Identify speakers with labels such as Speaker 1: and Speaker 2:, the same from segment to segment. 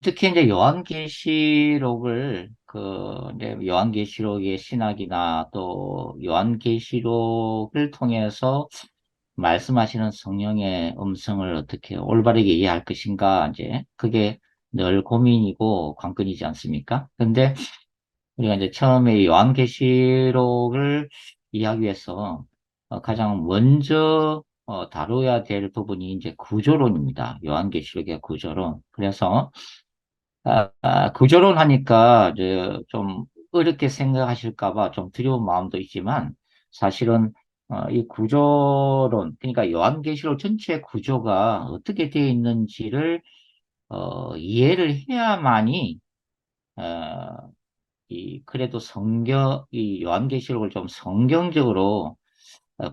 Speaker 1: 특히 이제 요한계시록을 이제 요한계시록의 신학이나 또 요한계시록을 통해서 말씀하시는 성령의 음성을 어떻게 올바르게 이해할 것인가, 이제 그게 늘 고민이고 관건이지 않습니까? 근데 우리가 이제 처음에 요한계시록을 이해하기 위해서 가장 먼저 다뤄야 될 부분이 이제 구조론입니다. 요한계시록의 구조론. 그래서 구조론 하니까 이제 좀 어렵게 생각하실까 봐 좀 두려운 마음도 있지만, 사실은 이 구조론, 그러니까 요한계시록 전체 구조가 어떻게 되어 있는지를 이해를 해야만이 그래도 이 요한계시록을 좀 성경적으로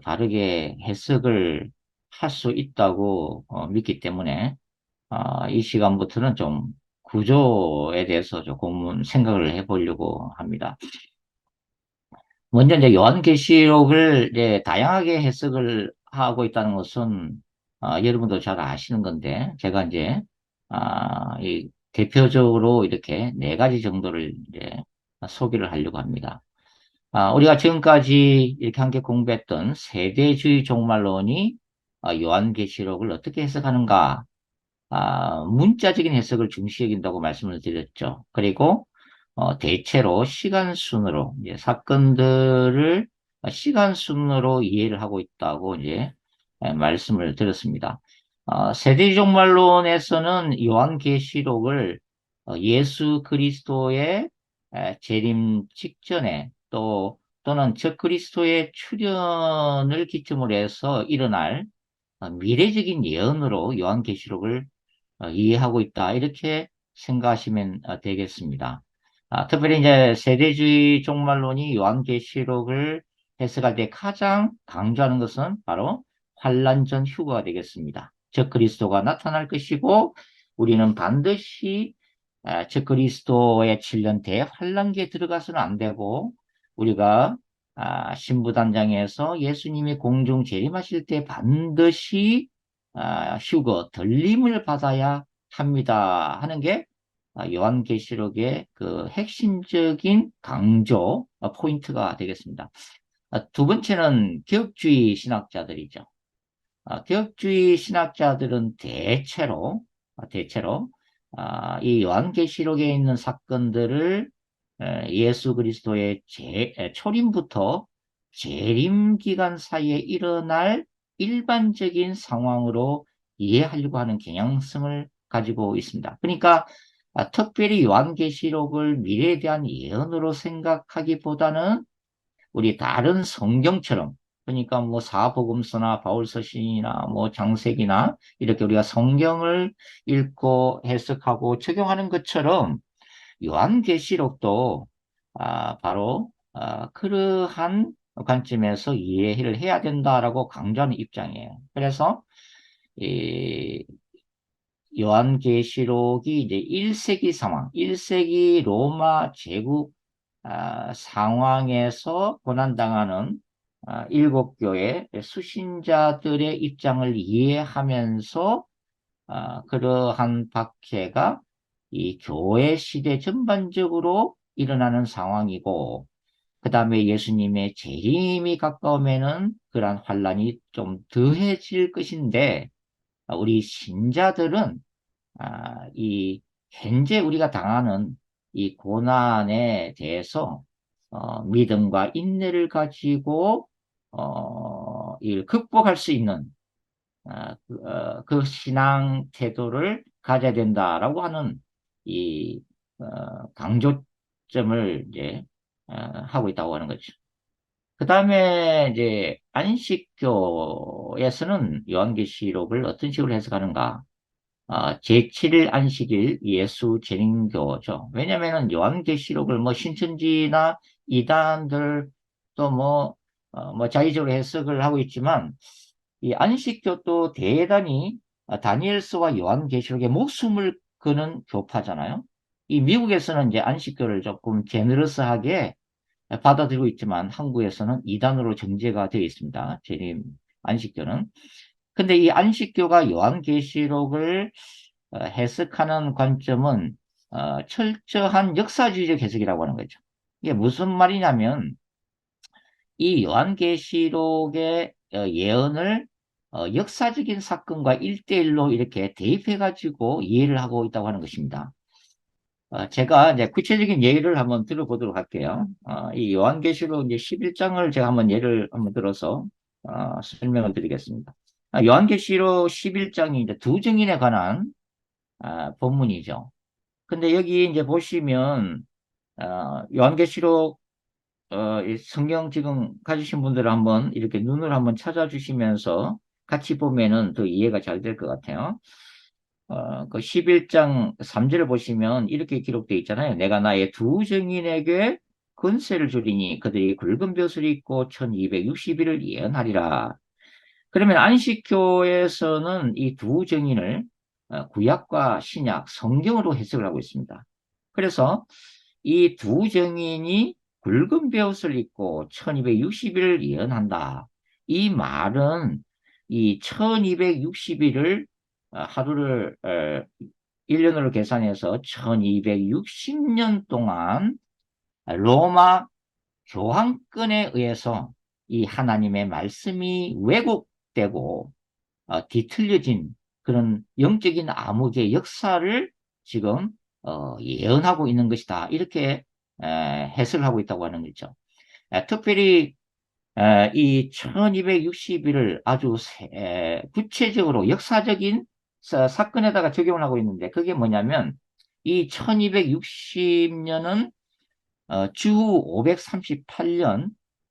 Speaker 1: 바르게 해석을 할 수 있다고 믿기 때문에 이 시간부터는 좀 구조에 대해서 조금 생각을 해보려고 합니다. 먼저 이제 요한계시록을 이제 다양하게 해석을 하고 있다는 것은 여러분도 잘 아시는 건데, 제가 이제 이 대표적으로 이렇게 네 가지 정도를 이제 소개를 하려고 합니다. 우리가 지금까지 이렇게 함께 공부했던 세대주의 종말론이 요한계시록을 어떻게 해석하는가, 문자적인 해석을 중시 여긴다고 말씀을 드렸죠. 그리고 대체로 시간 순으로 이제 사건들을 시간 순으로 이해를 하고 있다고 이제 말씀을 드렸습니다. 세대종말론에서는 요한계시록을 예수 그리스도의 재림 직전에 또는 저 그리스도의 출현을 기점으로 해서 일어날 미래적인 예언으로 요한계시록을 이해하고 있다, 이렇게 생각하시면 되겠습니다. 특별히 이제 세대주의 종말론이 요한계시록을 해석할 때 가장 강조하는 것은 바로 환란 전 휴거가 되겠습니다. 즉 그리스도가 나타날 것이고, 우리는 반드시 즉 그리스도의 7년 대환란기에 들어가서는 안 되고, 우리가 신부단장에서 예수님이 공중 재림하실 때 반드시 휴거, 덜림을 받아야 합니다 하는 게 요한계시록의 그 핵심적인 강조 포인트가 되겠습니다. 두 번째는 개혁주의 신학자들이죠. 개혁주의 신학자들은 대체로 이 요한계시록에 있는 사건들을 예수 그리스도의 초림부터 재림 기간 사이에 일어날 일반적인 상황으로 이해하려고 하는 경향성을 가지고 있습니다. 그러니까 특별히 요한계시록을 미래에 대한 예언으로 생각하기보다는 우리 다른 성경처럼, 그러니까 뭐 사복음서나 바울서신이나 뭐 장세기나 이렇게 우리가 성경을 읽고 해석하고 적용하는 것처럼 요한계시록도 바로 그러한 관점에서 이해를 해야 된다라고 강조하는 입장이에요. 그래서 이 요한계시록이 이제 1세기 상황, 1세기 로마 제국 상황에서 고난당하는 일곱 교회 수신자들의 입장을 이해하면서 그러한 박해가 이 교회 시대 전반적으로 일어나는 상황이고, 그 다음에 예수님의 재림이 가까우면은 그러한 환란이 좀 더해질 것인데, 우리 신자들은 이 현재 우리가 당하는 이 고난에 대해서 믿음과 인내를 가지고 이를 극복할 수 있는 그 신앙 태도를 가져야 된다라고 하는 이 강조점을 이제 하고 있다고 하는 거죠. 그 다음에 이제 안식교에서는 요한계시록을 어떤 식으로 해석하는가? 제7일 안식일 예수 재림교죠. 왜냐면은 요한계시록을 뭐 신천지나 이단들 또 뭐 자의적으로 해석을 하고 있지만, 이 안식교도 대단히 다니엘서와 요한계시록에 목숨을 거는 교파잖아요. 이 미국에서는 이제 안식교를 조금 제너러스하게 받아들이고 있지만, 한국에서는 이단으로 정제가 되어 있습니다. 재림 안식교는. 근데 이 안식교가 요한계시록을 해석하는 관점은 철저한 역사주의적 해석이라고 하는 거죠. 이게 무슨 말이냐면 이 요한계시록의 예언을 역사적인 사건과 일대일로 이렇게 대입해가지고 이해를 하고 있다고 하는 것입니다. 제가 이제 구체적인 예를 한번 들어보도록 할게요. 이 요한계시록 이제 11장을 제가 한번 예를 한번 들어서 설명을 드리겠습니다. 요한계시록 11장이 이제 두 증인에 관한 본문이죠. 근데 여기 이제 보시면 요한계시록 이 성경 지금 가지신 분들은 한번 이렇게 눈을 한번 찾아주시면서 같이 보면은 더 이해가 잘 될 것 같아요. 그 11장 3절을 보시면 이렇게 기록되어 있잖아요. 내가 나의 두 증인에게 권세를 주리니 그들이 굵은 벼슬을 입고 1260일을 예언하리라. 그러면 안식교에서는 이 두 증인을 구약과 신약, 성경으로 해석을 하고 있습니다. 그래서 이 두 증인이 굵은 벼옷을 입고 1260일을 예언한다. 이 말은 이 1260일을 하루를 1년으로 계산해서 1260년 동안 로마 교황권에 의해서 이 하나님의 말씀이 왜곡되고 뒤틀려진 그런 영적인 암흑의 역사를 지금 예언하고 있는 것이다. 이렇게 해석을 하고 있다고 하는 거죠. 특별히 이 1260일을 아주 구체적으로 역사적인 사건에다가 적용을 하고 있는데 그게 뭐냐면 이 1260년은 주후 538년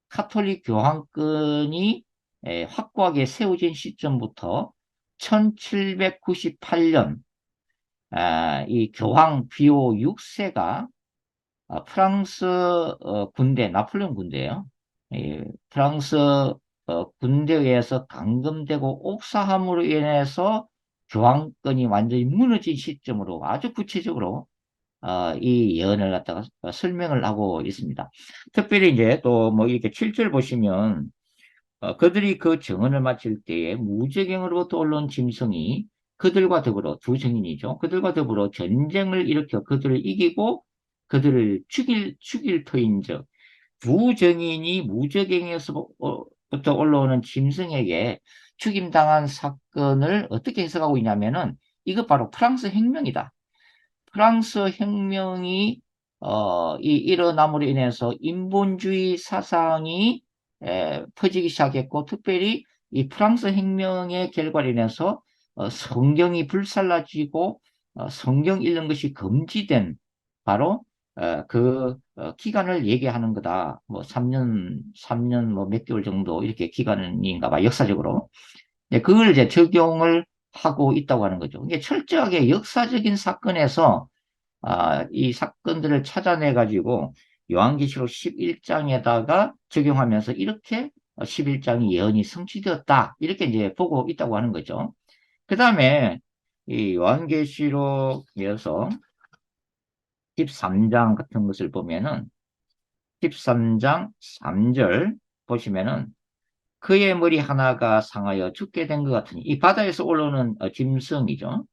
Speaker 1: 카톨릭 교황권이 확고하게 세워진 시점부터 1798년 이 교황 비오 6세가 프랑스 군대, 나폴레옹 군대예요. 프랑스 군대에 의해서 감금되고 옥사함으로 인해서 교황권이 완전히 무너진 시점으로 아주 구체적으로 이 예언을 갖다가 설명을 하고 있습니다. 특별히 이제 또 뭐 이렇게 7절 보시면 그들이 그 정언을 마칠 때에 무저갱으로부터 올라온 짐승이 그들과 더불어 두 증인이죠. 그들과 더불어 전쟁을 일으켜 그들을 이기고 그들을 죽일 터인즉 두 증인이 무저갱에서부터 올라오는 짐승에게 죽임당한 사건을 어떻게 해석하고 있냐면은 이것 바로 프랑스 혁명이다. 프랑스 혁명이 일어남으로 인해서 인본주의 사상이 퍼지기 시작했고 특별히 이 프랑스 혁명의 결과로 인해서 성경이 불살라지고 성경 읽는 것이 금지된 바로 그 기간을 얘기하는 거다. 뭐 3년 뭐 몇 개월 정도 이렇게 기간인가 봐 역사적으로. 네, 그걸 이제 적용을 하고 있다고 하는 거죠. 이게 철저하게 역사적인 사건에서 이 사건들을 찾아내 가지고 요한계시록 11장에다가 적용하면서 이렇게 11장이 예언이 성취되었다. 이렇게 이제 보고 있다고 하는 거죠. 그 다음에 이 요한계시록에서 13장 같은 것을 보면은 13장 3절 보시면은 그의 머리 하나가 상하여 죽게 된 것 같으니 이 바다에서 올라오는 짐승이죠.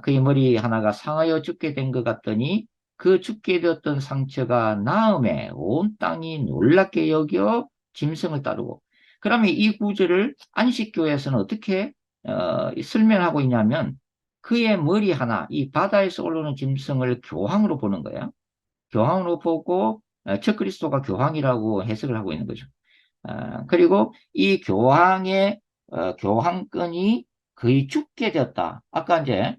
Speaker 1: 그의 머리 하나가 상하여 죽게 된 것 같더니 그 죽게 되었던 상처가 나음에 온 땅이 놀랍게 여겨 짐승을 따르고 그러면 이 구절을 안식교에서는 어떻게 설명하고 있냐면 그의 머리 하나 이 바다에서 올라오는 짐승을 교황으로 보는 거예요. 교황으로 보고 적그리스도가 교황이라고 해석을 하고 있는 거죠. 그리고 이 교황의 교황권이 거의 죽게 되었다. 아까 이제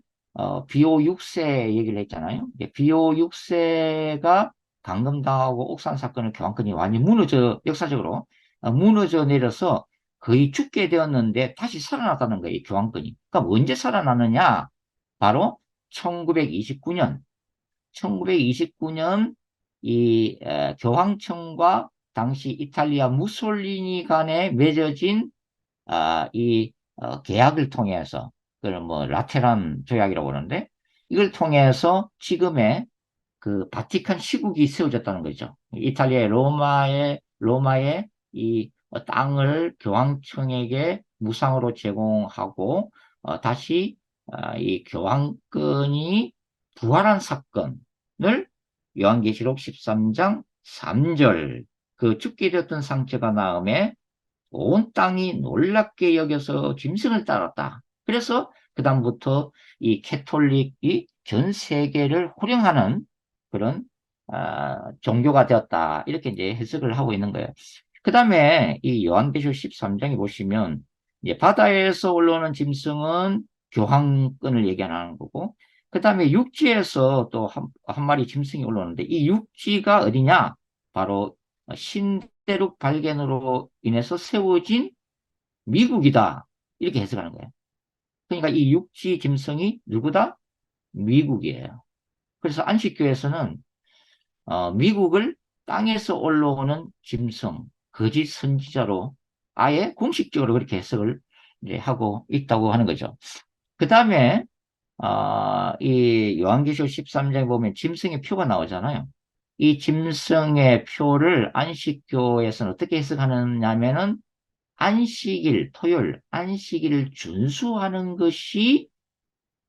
Speaker 1: 비오 6세 얘기를 했잖아요. 비오 6세가 감금당하고 옥산 사건을 교황권이 완전히 무너져 역사적으로 무너져 내려서 거의 죽게 되었는데 다시 살아났다는 거예요. 이 교황권이. 그러니까 언제 살아났느냐? 바로 1929년 1929년 이 교황청과 당시 이탈리아 무솔리니 간에 맺어진 이 계약을 통해서 그걸 뭐 라테란 조약이라고 그러는데 이걸 통해서 지금의 그 바티칸 시국이 세워졌다는 거죠. 이탈리아의 로마의 이 땅을 교황청에게 무상으로 제공하고 다시 이 교황권이 부활한 사건을 요한계시록 13장 3절 그 죽게 되었던 상처가 나음에 온 땅이 놀랍게 여겨서 짐승을 따랐다. 그래서 그다음부터 이 캐톨릭이 전 세계를 호령하는 그런 종교가 되었다. 이렇게 이제 해석을 하고 있는 거예요. 그 다음에 이 요한계시록 13장에 보시면 이제 바다에서 올라오는 짐승은 교황권을 얘기하는 거고 그 다음에 육지에서 또 한 마리 짐승이 올라오는데 이 육지가 어디냐? 바로 신대륙 발견으로 인해서 세워진 미국이다. 이렇게 해석하는 거예요. 그러니까 이 육지 짐승이 누구다? 미국이에요. 그래서 안식교에서는 미국을 땅에서 올라오는 짐승, 거짓 선지자로 아예 공식적으로 그렇게 해석을 이제 하고 있다고 하는 거죠. 그 다음에 이 요한계시록 13장에 보면 짐승의 표가 나오잖아요. 이 짐승의 표를 안식교에서는 어떻게 해석하느냐면은 안식일, 토요일, 안식일을 준수하는 것이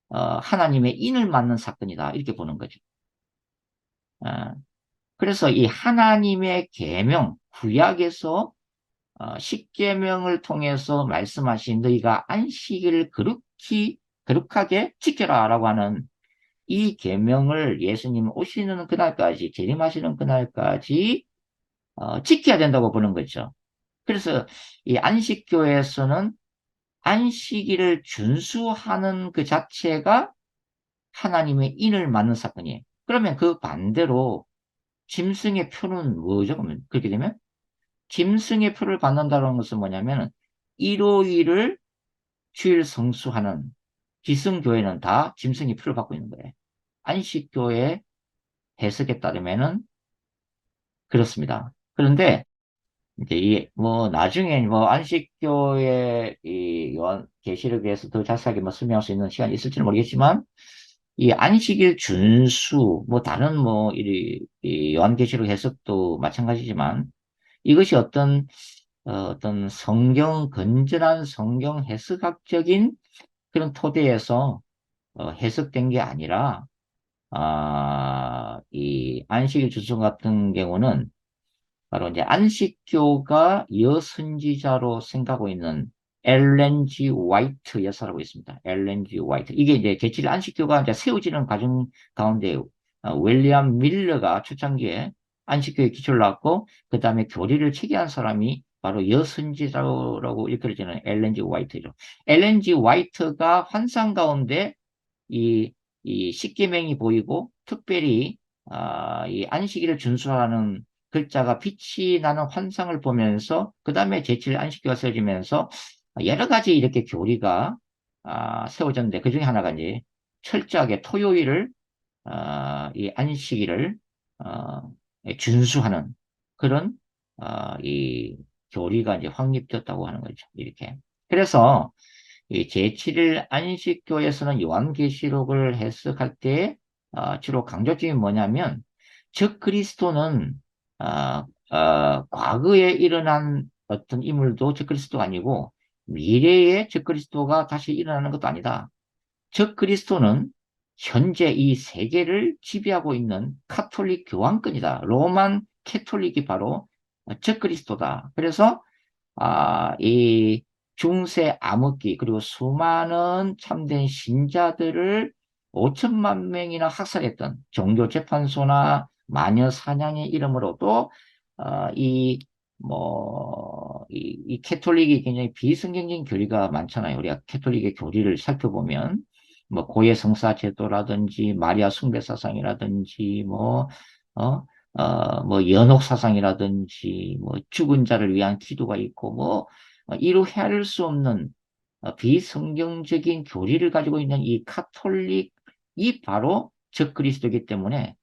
Speaker 1: 하나님의 인을 맞는 사건이다. 이렇게 보는 거죠. 어, 그래서 이 하나님의 계명, 구약에서 십계명을 통해서 말씀하신 너희가 안식일을 거룩하게 지켜라라고 하는 이 계명을 예수님 오시는 그날까지, 재림하시는 그날까지 지켜야 된다고 보는 거죠. 그래서 이 안식교에서는 안식일을 준수하는 그 자체가 하나님의 인을 맞는 사건이에요. 그러면 그 반대로 짐승의 표는 뭐죠? 그러면 그렇게 되면 짐승의 표를 받는다는 것은 뭐냐면 일요일을 주일 성수하는 기성교회는 다 짐승의 표를 받고 있는 거예요. 안식교의 해석에 따르면은 그렇습니다. 그런데 이제 뭐 나중에 뭐 안식교의 이 요한 계시록에서 더 자세하게 뭐 설명할 수 있는 시간이 있을지는 모르겠지만 이 안식일 준수 뭐 다른 뭐 이 요한계시록 해석도 마찬가지지만 이것이 어떤 성경 건전한 성경 해석학적인 그런 토대에서 해석된 게 아니라 이 안식일 준수 같은 경우는 바로 이제 안식교가 여선지자로 생각하고 있는 엘렌 G 화이트 여사라고 있습니다. 엘렌 G 화이트. 이게 이제 제칠 안식교가 이제 세워지는 과정 가운데 윌리엄 밀러가 초창기에 안식교의 기초를 놨고 그 다음에 교리를 체계한 사람이 바로 여선지자라고 일컬어지는 엘렌 G 화이트죠. 엘렌 G 화이트가 환상 가운데 이, 이 십계명이 보이고 특별히 이 안식일을 준수하는 글자가 빛이 나는 환상을 보면서 그 다음에 제칠 안식교가 세워지면서 여러 가지 이렇게 교리가 세워졌는데 그 중에 하나가 이제 철저하게 토요일을 이 안식일을 어, 준수하는 그런 이 교리가 이제 확립되었다고 하는 거죠. 이렇게. 그래서 이 제7일 안식교에서는 요한계시록을 해석할 때 주로 강조점이 뭐냐면 즉 그리스도는 과거에 일어난 어떤 인물도 즉 그리스도가 아니고 미래에 즉 그리스도가 다시 일어나는 것도 아니다. 즉 그리스도는 현재 이 세계를 지배하고 있는 카톨릭 교황권이다. 로만 캐톨릭이 바로 즉 그리스도다. 그래서 이 중세 암흑기 그리고 수많은 참된 신자들을 5천만 명이나 학살했던 종교재판소나 마녀 사냥의 이름으로도 이 캐톨릭이 굉장히 비성경적인 교리가 많잖아요. 우리가 캐톨릭의 교리를 살펴보면 뭐 고해 성사 제도라든지 마리아 숭배 사상이라든지 뭐 연옥 사상이라든지 뭐 죽은 자를 위한 기도가 있고 뭐 이루 헤아릴 수 없는 비성경적인 교리를 가지고 있는 이 카톨릭이 바로 적그리스도이기 때문에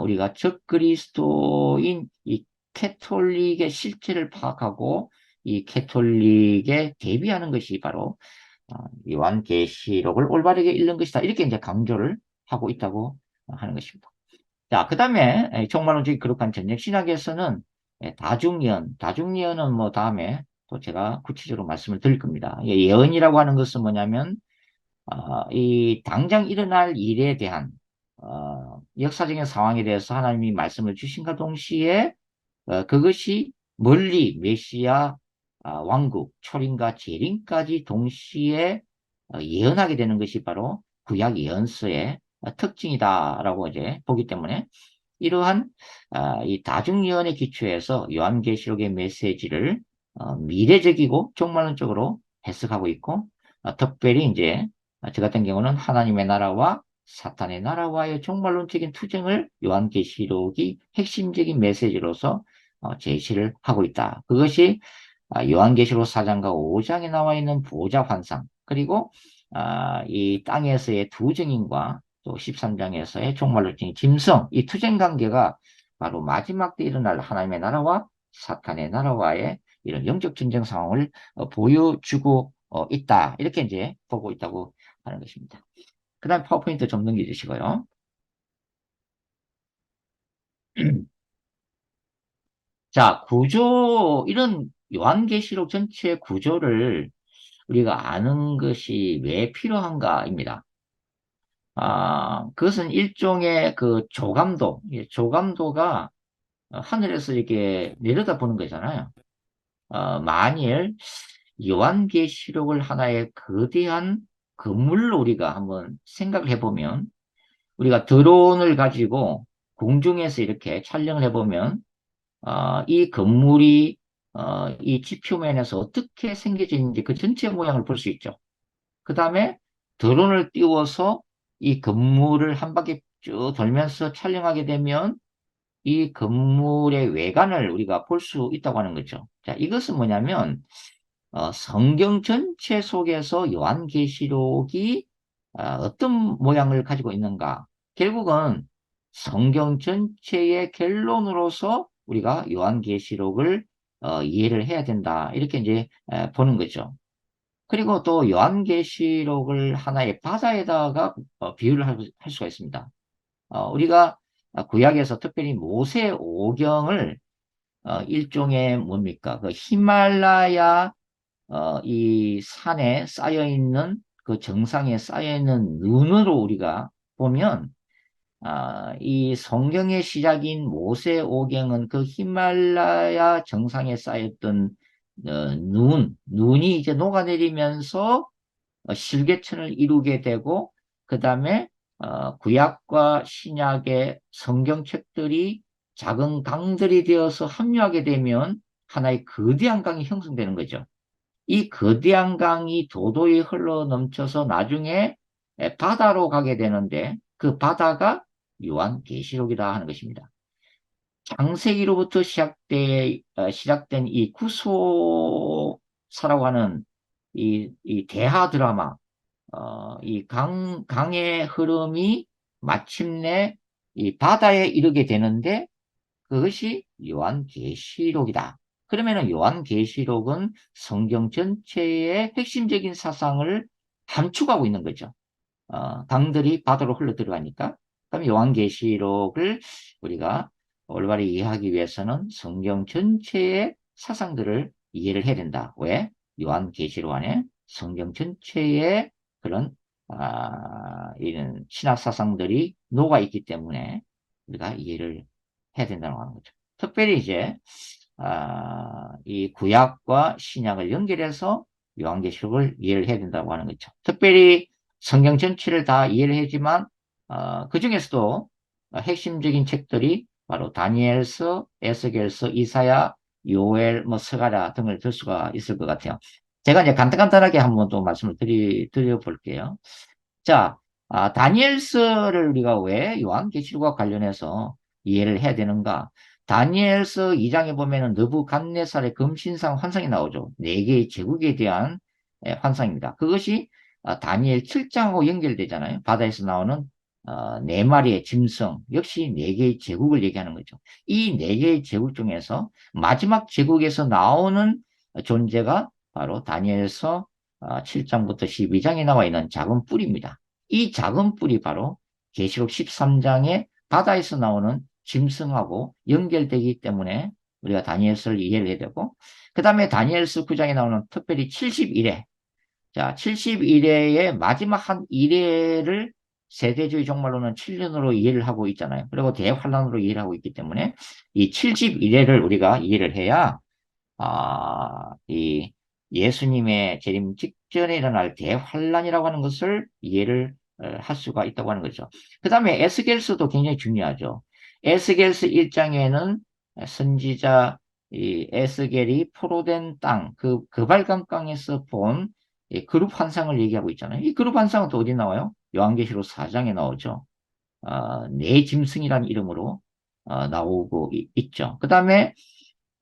Speaker 1: 우리가 적그리스도인 이 캐톨릭의 실체를 파악하고 이 캐톨릭에 대비하는 것이 바로 요한계시록을 올바르게 읽는 것이다. 이렇게 이제 강조를 하고 있다고 하는 것입니다. 자, 그 다음에 정말로 거룩한 전역 신학에서는 다중예언은 뭐 다음에 또 제가 구체적으로 말씀을 드릴 겁니다. 예언이라고 하는 것은 뭐냐면 이 당장 일어날 일에 대한 역사적인 상황에 대해서 하나님이 말씀을 주신과 동시에 그것이 멀리 메시아 왕국, 초림과 재림까지 동시에 예언하게 되는 것이 바로 구약 예언서의 특징이다라고 이제 보기 때문에 이러한 이 다중예언의 기초에서 요한계시록의 메시지를 미래적이고 종말론적으로 해석하고 있고 특별히 이제 저 같은 경우는 하나님의 나라와 사탄의 나라와의 종말론적인 투쟁을 요한계시록이 핵심적인 메시지로서 제시를 하고 있다. 그것이 요한계시록 4장과 5장에 나와 있는 보호자 환상, 그리고 이 땅에서의 두 증인과 또 13장에서의 종말론적인 짐승, 이 투쟁 관계가 바로 마지막 때 일어날 하나님의 나라와 사탄의 나라와의 이런 영적 전쟁 상황을 보여주고 있다. 이렇게 이제 보고 있다고 하는 것입니다. 그 다음 파워포인트 좀 넘겨주시고요. 자, 이런 요한계시록 전체 구조를 우리가 아는 것이 왜 필요한가입니다. 그것은 일종의 그 조감도, 조감도가 하늘에서 이렇게 내려다보는 거잖아요. 만일 요한계시록을 하나의 거대한 건물로 우리가 한번 생각을 해보면, 우리가 드론을 가지고 공중에서 이렇게 촬영을 해보면, 이 건물이 이 지표면에서 어떻게 생겨져 있는지 그 전체 모양을 볼 수 있죠. 그 다음에 드론을 띄워서 이 건물을 한 바퀴 쭉 돌면서 촬영하게 되면 이 건물의 외관을 우리가 볼 수 있다고 하는 거죠. 자, 이것은 뭐냐면 성경 전체 속에서 요한계시록이 어떤 모양을 가지고 있는가. 결국은 성경 전체의 결론으로서 우리가 요한계시록을 이해를 해야 된다. 이렇게 이제 보는 거죠. 그리고 또 요한계시록을 하나의 바다에다가 비유를 할 수가 있습니다. 우리가 구약에서 특별히 모세오경을 일종의 뭡니까? 그 히말라야 이 산에 쌓여 있는 그 정상에 쌓여 있는 눈으로 우리가 보면 이 성경의 시작인 모세오경은 그 히말라야 정상에 쌓였던 눈이 이제 녹아내리면서 실개천을 이루게 되고 그 다음에 구약과 신약의 성경책들이 작은 강들이 되어서 합류하게 되면 하나의 거대한 강이 형성되는 거죠. 이 거대한 강이 도도히 흘러 넘쳐서 나중에 바다로 가게 되는데 그 바다가 요한계시록이다 하는 것입니다. 창세기로부터 시작된 이 구소사라고 하는 이 대하 드라마, 이 강의 흐름이 마침내 이 바다에 이르게 되는데 그것이 요한계시록이다. 그러면은 요한계시록은 성경 전체의 핵심적인 사상을 함축하고 있는 거죠. 강들이 바다로 흘러 들어가니까. 그럼 요한계시록을 우리가 올바르게 이해하기 위해서는 성경 전체의 사상들을 이해를 해야 된다. 왜? 요한계시록 안에 성경 전체의 그런 이런 신학 사상들이 녹아 있기 때문에 우리가 이해를 해야 된다고 하는 거죠. 특별히 이제 이 구약과 신약을 연결해서 요한계시록을 이해를 해야 된다고 하는 거죠. 특별히 성경 전체를 다 이해를 하지만 그 중에서도 핵심적인 책들이 바로 다니엘서, 에스겔서, 이사야, 요엘, 뭐 스가랴 등을 들 수가 있을 것 같아요. 제가 이제 간단하게 한번 또 말씀을 드려볼게요. 자, 다니엘서를 우리가 왜 요한계시록과 관련해서 이해를 해야 되는가? 다니엘서 2장에 보면은 느부갓네살의 금신상 환상이 나오죠. 네 개의 제국에 대한 환상입니다. 그것이 다니엘 7장하고 연결되잖아요. 바다에서 나오는 네 마리의 짐승, 역시 네 개의 제국을 얘기하는 거죠. 이 네 개의 제국 중에서 마지막 제국에서 나오는 존재가 바로 다니엘서 7장부터 12장에 나와 있는 작은 뿔입니다. 이 작은 뿔이 바로 계시록 13장에 바다에서 나오는 짐승하고 연결되기 때문에 우리가 다니엘서를 이해를 해야 되고, 그 다음에 다니엘서 9장에 나오는 특별히 71회, 자, 71회의 마지막 한 1회를 세대주의 종말론은 7년으로 이해를 하고 있잖아요. 그리고 대환란으로 이해를 하고 있기 때문에 이 7집 이래를 우리가 이해를 해야 이 예수님의 재림 직전에 일어날 대환란이라고 하는 것을 이해를 할 수가 있다고 하는 거죠. 그 다음에 에스겔서도 굉장히 중요하죠. 에스겔서 1장에는 선지자 이 에스겔이 포로된 땅, 그 그발감강에서 본 이 그룹 환상을 얘기하고 있잖아요. 이 그룹 환상은 또 어디 나와요? 요한계시록 4장에 나오죠. 네 짐승이라는 이름으로 나오고 있죠. 그 다음에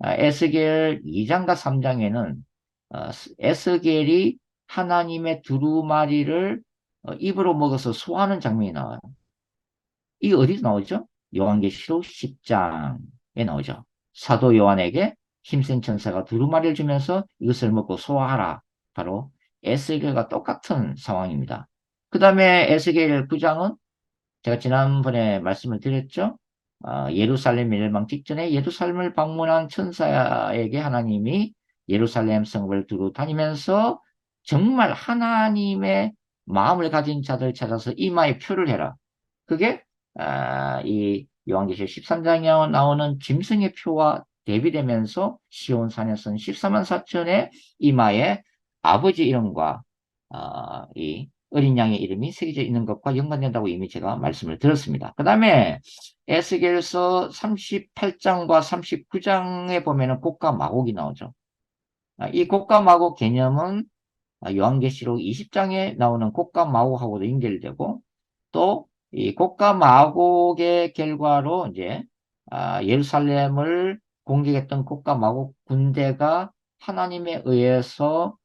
Speaker 1: 에스겔 2장과 3장에는 에스겔이 하나님의 두루마리를 입으로 먹어서 소화하는 장면이 나와요. 이 어디서 나오죠? 요한계시록 10장에 나오죠. 사도 요한에게 힘센 천사가 두루마리를 주면서 이것을 먹고 소화하라. 바로 에스겔과 똑같은 상황입니다. 그 다음에 에스겔 9장은 제가 지난번에 말씀을 드렸죠. 예루살렘 멸망 직전에 예루살렘을 방문한 천사에게 하나님이 예루살렘 성읍을 두루 다니면서 정말 하나님의 마음을 가진 자들 찾아서 이마에 표를 해라. 그게 이 요한계시록 13장에 나오는 짐승의 표와 대비되면서 시온 산에서는 14만 4천의 이마에 아버지 이름과 이 어린 양의 이름이 새겨져 있는 것과 연관된다고 이미 제가 말씀을 드렸습니다. 그 다음에 에스겔서 38장과 39장에 보면은 곡과 마곡이 나오죠. 이 곡과 마곡 개념은 요한계시록 20장에 나오는 곡과 마곡하고도 연결되고 또 이 곡과 마곡의 결과로 이제 예루살렘을 공격했던 곡과 마곡 군대가 하나님에 의해서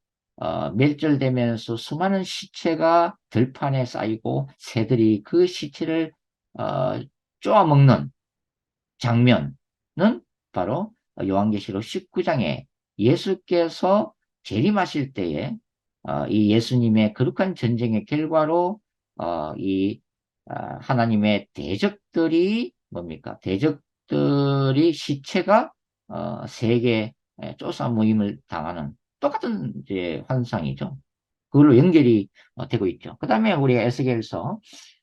Speaker 1: 멸절되면서 수많은 시체가 들판에 쌓이고 새들이 그 시체를 어, 쪼아먹는 장면은 바로 요한계시록 19장에 예수께서 재림하실 때에 이 예수님의 거룩한 전쟁의 결과로 이 하나님의 대적들이 뭡니까? 대적들이 시체가 세계 쫓아 모임을 당하는 똑같은 이제 환상이죠. 그걸로 연결이 되고 있죠. 그 다음에 우리 에스겔서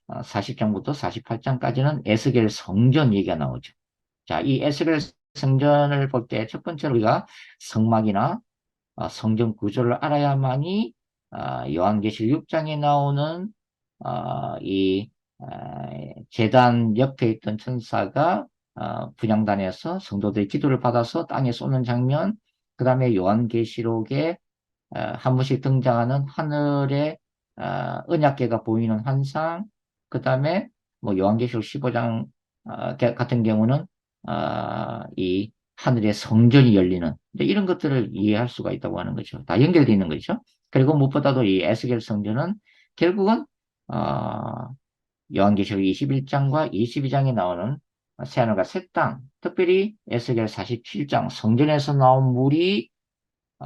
Speaker 1: 40장부터 48장까지는 에스겔 성전 얘기가 나오죠. 자, 이 에스겔 성전을 볼 때 첫 번째로 우리가 성막이나 성전 구조를 알아야만이 요한계시록 6장에 나오는 이 제단 옆에 있던 천사가 분향단에서 성도들의 기도를 받아서 땅에 쏘는 장면, 그 다음에 요한계시록에 한 번씩 등장하는 하늘의 언약궤가 보이는 환상, 그 다음에 뭐 요한계시록 15장 같은 경우는 이 하늘의 성전이 열리는 이런 것들을 이해할 수가 있다고 하는 거죠. 다 연결되어 있는 거죠. 그리고 무엇보다도 이 에스겔 성전은 결국은 요한계시록 21장과 22장에 나오는 새하늘과 새 땅, 특별히 에스겔 47장 성전에서 나온 물이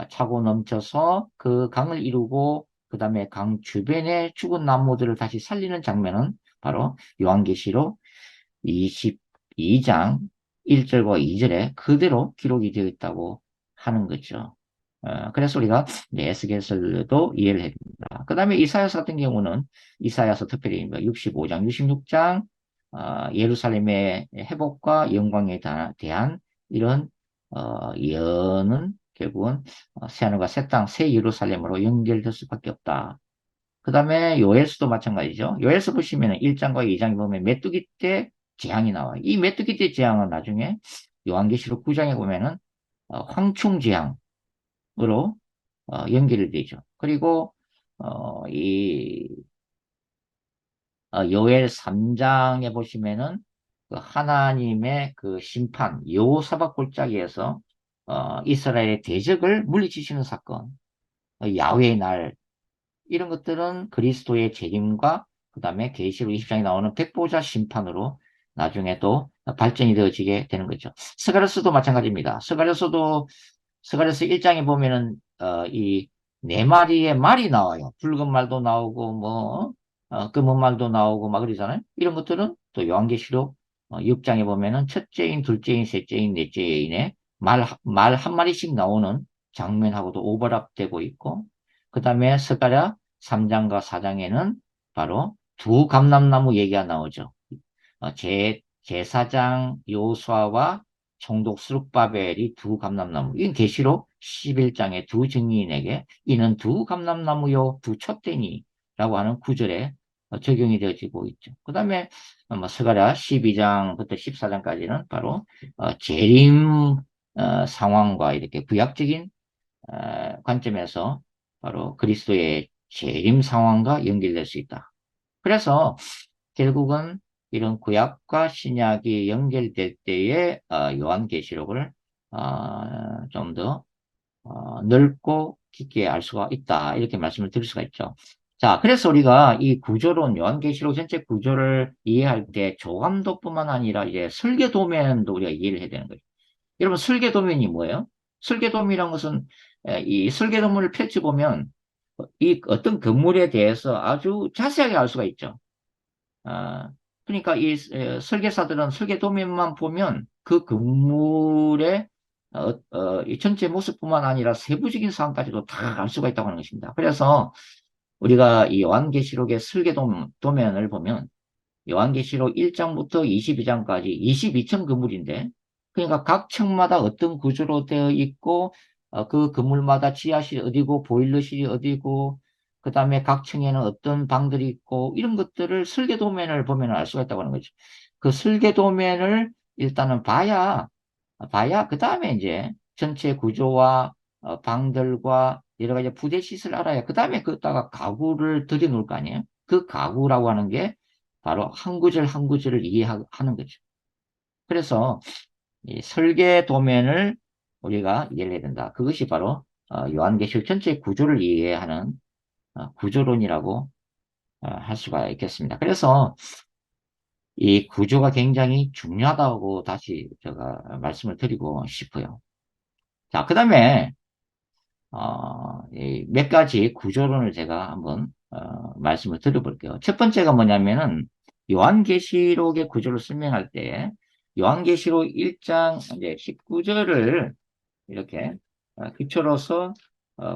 Speaker 1: 차고 넘쳐서 그 강을 이루고 그 다음에 강 주변의 죽은 나무들을 다시 살리는 장면은 바로 요한계시록 22장 1절과 2절에 그대로 기록이 되어 있다고 하는 거죠. 그래서 우리가 에스겔서도 이해를 해줍니다. 그 다음에 이사야서 같은 경우는 이사야서 특별히 65장, 66장 예루살렘의 회복과 영광에 대한 이런 예언은 결국은 새하늘과 새 땅, 새 예루살렘으로 연결될 수밖에 없다. 그 다음에 요엘서도 마찬가지죠. 요엘서 보시면 1장과 2장에 보면 메뚜기 때 재앙이 나와요. 이 메뚜기 때 재앙은 나중에 요한계시록 9장에 보면은 황충 재앙으로 연결이 되죠. 그리고 이 요엘 3장에 보시면은 그 하나님의 그 심판 여호사밧 골짜기에서 이스라엘의 대적을 물리치시는 사건, 야훼의 날 이런 것들은 그리스도의 재림과 그 다음에 계시록 20장에 나오는 백보자 심판으로 나중에 또 발전이 되어지게 되는 거죠. 스가랴서도 마찬가지입니다. 스가랴서 1장에 보면은 이 네 마리의 말이 나와요. 붉은 말도 나오고 뭐 검은 말도 나오고 막 그러잖아요. 이런 것들은 또 요한계시록 6장에 보면은 첫째인, 둘째인, 셋째인, 넷째인의 말 한 마리씩 나오는 장면하고도 오버랩되고 있고 그 다음에 스가랴 3장과 4장에는 바로 두 감람나무 얘기가 나오죠. 제사장 요수아와 총독 스룹바벨이 두 감람나무. 이건 계시록 11장의 두 증인에게 이는 두 감람나무요 두 촛대니라고 하는 구절에 적용이 되어지고 있죠. 그 다음에 뭐 스가랴 12장부터 14장까지는 바로 재림 상황과 이렇게 구약적인 관점에서 바로 그리스도의 재림 상황과 연결될 수 있다. 그래서 결국은 이런 구약과 신약이 연결될 때에 요한계시록을 좀 더 넓고 깊게 알 수가 있다. 이렇게 말씀을 드릴 수가 있죠. 자, 그래서 우리가 이 구조론, 요한계시록 전체 구조를 이해할 때 조감도뿐만 아니라 이제 설계도면도 우리가 이해를 해야 되는 거죠. 여러분, 설계도면이 뭐예요? 설계도면이란 것은 이 설계도면을 펼쳐보면 이 어떤 건물에 대해서 아주 자세하게 알 수가 있죠. 아, 그러니까 이 설계사들은 설계 도면만 보면 그 건물의 이 전체 모습뿐만 아니라 세부적인 사항까지도 다 알 수가 있다고 하는 것입니다. 그래서 우리가 이 요한계시록의 설계 도면을 보면 요한계시록 1장부터 22장까지 22층 건물인데 그러니까 각 층마다 어떤 구조로 되어 있고 그 건물마다 지하실이 어디고 보일러실이 어디고 그 다음에 각 층에는 어떤 방들이 있고 이런 것들을 설계도면을 보면 알 수가 있다고 하는 거죠. 그 설계도면을 일단은 봐야 그 다음에 이제 전체 구조와 방들과 여러 가지 부대 시설을 알아야 그 다음에 그다가 가구를 들여놓을 거 아니에요. 그 가구라고 하는 게 바로 한 구절 한 구절을 이해하는 거죠. 그래서 이 설계 도면을 우리가 이해를 해야 된다. 그것이 바로 요한계시록 전체 구조를 이해하는 구조론이라고 할 수가 있겠습니다. 그래서 이 구조가 굉장히 중요하다고 다시 제가 말씀을 드리고 싶어요. 자, 그 다음에 몇 가지 구조론을 제가 한번 말씀을 드려볼게요. 첫 번째가 뭐냐면은 요한계시록의 구조를 설명할 때 요한계시록 1장 이제 19절을 이렇게 기초로서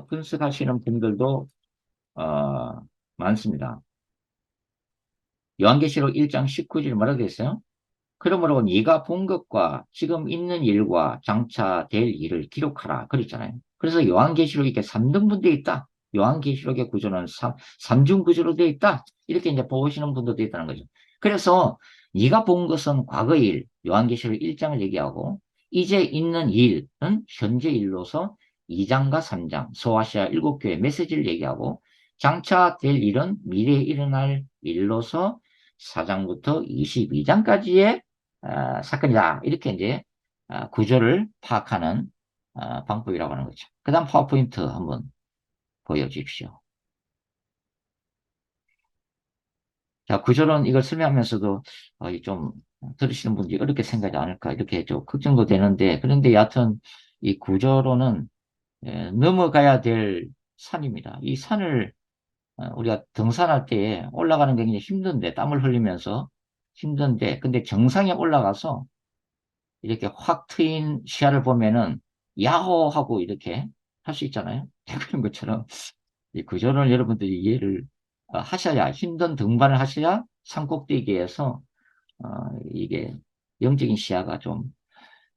Speaker 1: 분석하시는 분들도 어, 많습니다. 요한계시록 1장 19절 뭐라고 되어 있어요? 그러므로 네가 본 것과 지금 있는 일과 장차 될 일을 기록하라. 그랬잖아요. 그래서 요한계시록이 이렇게 3등분되어 있다. 요한계시록의 구조는 삼중 구조로 되어 있다. 이렇게 이제 보시는 분들도 있다는 거죠. 그래서 네가 본 것은 과거의 일, 요한계시록 1장을 얘기하고 이제 있는 일은 현재 일로서 2장과 3장, 소아시아 7교회 메시지를 얘기하고 장차 될 일은 미래에 일어날 일로서 4장부터 22장까지의 사건이다. 이렇게 이제 구조를 파악하는 방법이라고 하는 거죠. 그 다음 파워포인트 한번 보여주십시오. 자, 구조론 이걸 설명하면서도 좀 들으시는 분들이 어렵게 생각하지 않을까 이렇게 좀 걱정도 되는데 그런데 여하튼 이 구조론은 넘어가야 될 산입니다. 이 산을 우리가 등산할 때 올라가는 게 굉장히 힘든데 땀을 흘리면서 힘든데 근데 정상에 올라가서 이렇게 확 트인 시야를 보면은 야호 하고 이렇게 할 수 있잖아요. 그런 것처럼 이 구조를 여러분들이 이해를 하셔야 힘든 등반을 하셔야 산꼭대기에서 이게 영적인 시야가 좀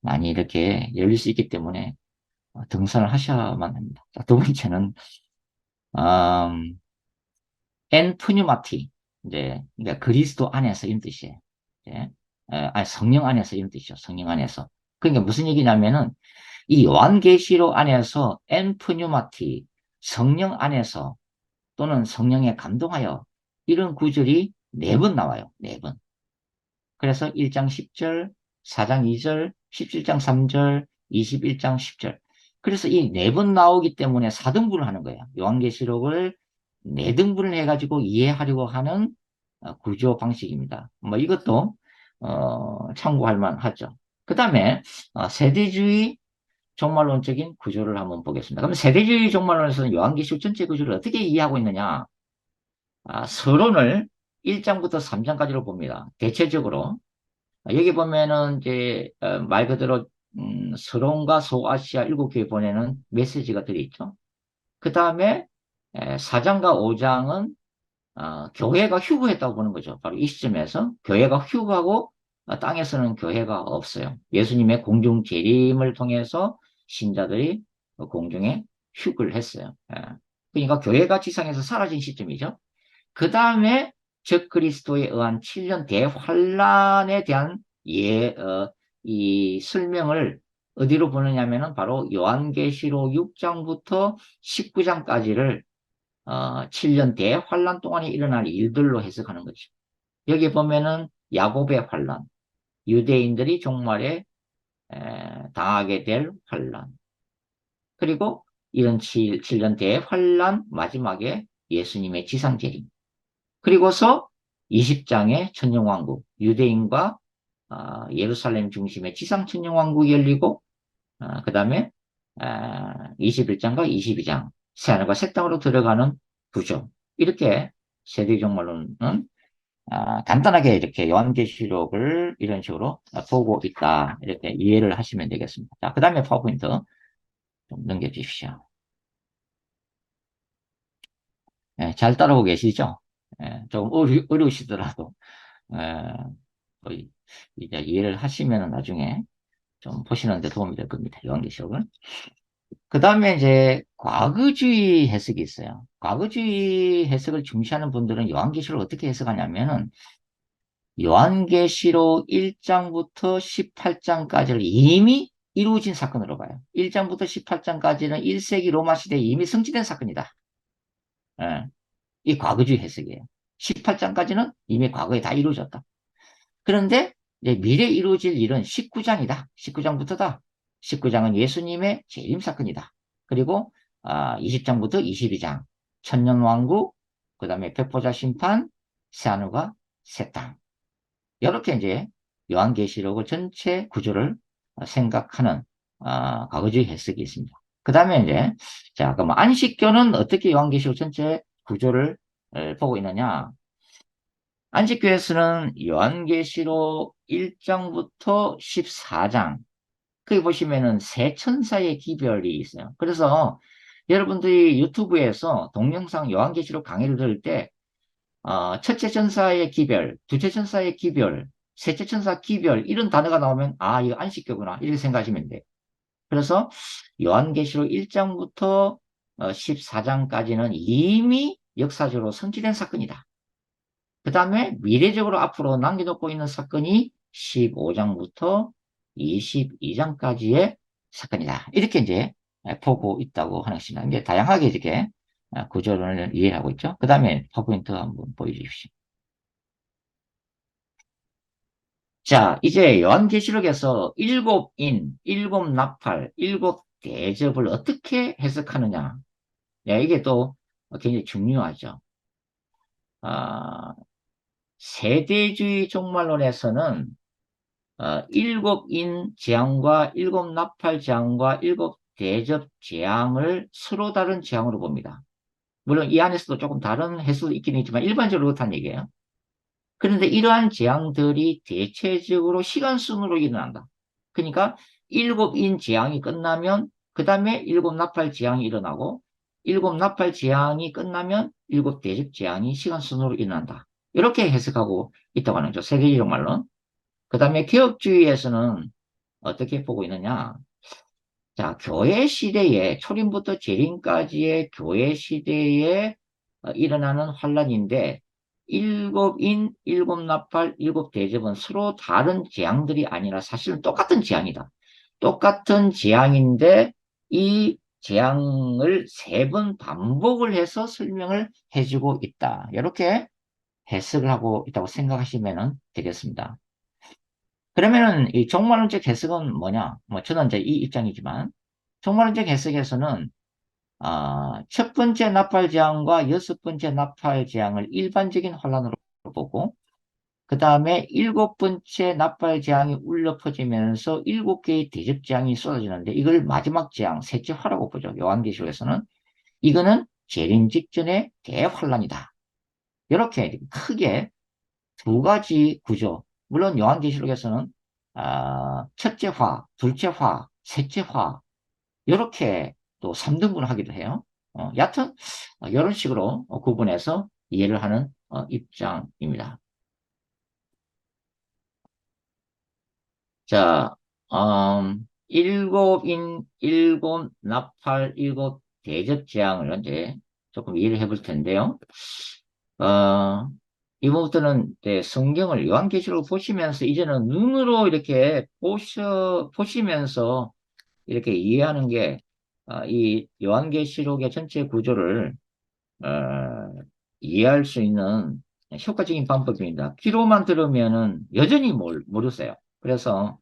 Speaker 1: 많이 이렇게 열릴 수 있기 때문에 등산을 하셔야만 합니다. 자, 두 번째는 음, 엔프뉴마티 이제 그러니까 그리스도 안에서 이런 뜻이에요. 예? 아니 성령 안에서 이런 뜻이죠. 성령 안에서. 그러니까 무슨 얘기냐면은 이 요한계시록 안에서 엔프뉴마티 성령 안에서 또는 성령에 감동하여 이런 구절이 네 번 나와요. 네 번. 그래서 1장 10절, 4장 2절, 17장 3절, 21장 10절. 그래서 이 네 번 나오기 때문에 4등분을 하는 거예요. 요한계시록을 4등분을 해가지고 이해하려고 하는 구조 방식입니다. 뭐 이것도 참고할 만하죠. 그 다음에 세대주의 종말론적인 구조를 한번 보겠습니다. 그럼 세대주의 종말론에서는 요한계시록 전체 구조를 어떻게 이해하고 있느냐? 서론을 1장부터 3장까지로 봅니다. 대체적으로 여기 보면은 이제 말 그대로 서론과 소아시아 7교회 보내는 메시지가 들어있죠. 그 다음에 4장과 5장은 교회가 휴구했다고 보는 거죠. 바로 이 시점에서 교회가 휴구하고 땅에서는 교회가 없어요. 예수님의 공중 재림을 통해서 신자들이 공중에 휴구를 했어요. 예. 그러니까 교회가 지상에서 사라진 시점이죠. 그 다음에 적그리스도에 의한 7년 대환란에 대한 이 설명을 어디로 보느냐면은 바로 요한계시록 6장부터 19장까지를 7년 대환란 동안에 일어날 일들로 해석하는 거죠. 여기 보면은 야곱의 환란, 유대인들이 종말에 당하게 될 환란, 그리고 이런 7년 대환란 마지막에 예수님의 지상재림, 그리고서 20장의 천년왕국, 유대인과 예루살렘 중심의 지상 천년왕국이 열리고 그 다음에 21장과 22장 새하늘과 새 땅으로 들어가는 구조. 이렇게 세대종말론은 간단하게 이렇게 요한계시록을 이런 식으로 보고 있다. 이렇게 이해를 하시면 되겠습니다. 자, 그 다음에 파워포인트 좀 넘겨주십시오. 잘 따라오고 계시죠? 조금 어려우시더라도 거의 이제 이해를 하시면 나중에 좀 보시는데 도움이 될 겁니다. 요한계시록은. 그 다음에 이제 과거주의 해석이 있어요. 과거주의 해석을 중시하는 분들은 요한계시록을 어떻게 해석하냐면은 요한계시록 1장부터 18장까지를 이미 이루어진 사건으로 봐요. 1장부터 18장까지는 1세기 로마 시대에 이미 성취된 사건이다. 예, 이 과거주의 해석이에요. 18장까지는 이미 과거에 다 이루어졌다. 그런데 이제 미래 이루어질 일은 19장이다. 19장부터다. 19장은 예수님의 재림 사건이다. 그리고 20장부터 22장 천년왕국, 그 다음에 백보자 심판, 새하늘과 새 땅. 이렇게 이제 요한계시록을 전체 구조를 생각하는 과거주의 해석이 있습니다. 그 다음에 이제 자 그럼 안식교는 어떻게 요한계시록 전체 구조를 보고 있느냐? 안식교에서는 요한계시록 1장부터 14장, 거기 보시면은 세 천사의 기별이 있어요. 그래서 여러분들이 유튜브에서 동영상 요한계시록 강의를 들을 때, 첫째 천사의 기별, 둘째 천사의 기별, 셋째 천사 기별, 이런 단어가 나오면, 이거 안식교구나. 이렇게 생각하시면 돼요. 그래서 요한계시록 1장부터 14장까지는 이미 역사적으로 성취된 사건이다. 그 다음에 미래적으로 앞으로 남겨놓고 있는 사건이 15장부터 22장까지의 사건이다. 이렇게 이제 보고 있다고 하는 것입니다. 이제 다양하게 이렇게 구조를 이해하고 있죠. 그 다음에 파워포인트 한번 보여주십시오. 자, 이제 요한계시록에서 일곱 인, 일곱 나팔, 일곱 대접을 어떻게 해석하느냐. 이게 또 굉장히 중요하죠. 세대주의 종말론에서는 일곱 인 재앙과 일곱 나팔 재앙과 일곱 대접 재앙을 서로 다른 재앙으로 봅니다. 물론 이 안에서도 조금 다른 해석도 있긴 있지만 일반적으로 그렇다는 얘기예요. 그런데 이러한 재앙들이 대체적으로 시간순으로 일어난다. 그러니까 일곱 인 재앙이 끝나면 그 다음에 일곱 나팔 재앙이 일어나고 일곱 나팔 재앙이 끝나면 일곱 대접 재앙이 시간순으로 일어난다. 이렇게 해석하고 있다고 하는 거죠. 세계적 말로. 그 다음에 개혁주의에서는 어떻게 보고 있느냐. 자, 교회 시대에, 초림부터 재림까지의 교회 시대에 일어나는 환란인데, 일곱 인, 일곱 나팔, 일곱 대접은 서로 다른 재앙들이 아니라 사실은 똑같은 재앙이다. 똑같은 재앙인데, 이 재앙을 세 번 반복을 해서 설명을 해주고 있다. 이렇게 해석을 하고 있다고 생각하시면 되겠습니다. 그러면은 이 종말론적 해석은 뭐냐? 뭐 저는 이제 이 입장이지만 종말론적 해석에서는 첫 번째 나팔 재앙과 여섯 번째 나팔 재앙을 일반적인 환란으로 보고 그 다음에 일곱 번째 나팔 재앙이 울려 퍼지면서 일곱 개의 대접 재앙이 쏟아지는데 이걸 마지막 재앙, 셋째 화라고 보죠. 요한계시록에서는 이거는 재림 직전의 대환란이다. 이렇게 크게 두 가지 구조. 물론 요한계시록에서는 첫째 화, 둘째 화, 셋째 화 이렇게 또 3등분 하기도 해요. 여하튼 이런 식으로 구분해서 이해를 하는 입장입니다. 자, 일곱 나팔, 일곱 대접 재앙을 이제 조금 이해를 해볼 텐데요. 어, 이부분부터는 이제 성경을 요한계시록 보시면서 이제는 눈으로 이렇게 보시면서 이렇게 이해하는 게, 이 요한계시록의 전체 구조를, 어, 이해할 수 있는 효과적인 방법입니다. 귀로만 들으면은 여전히 모르세요. 그래서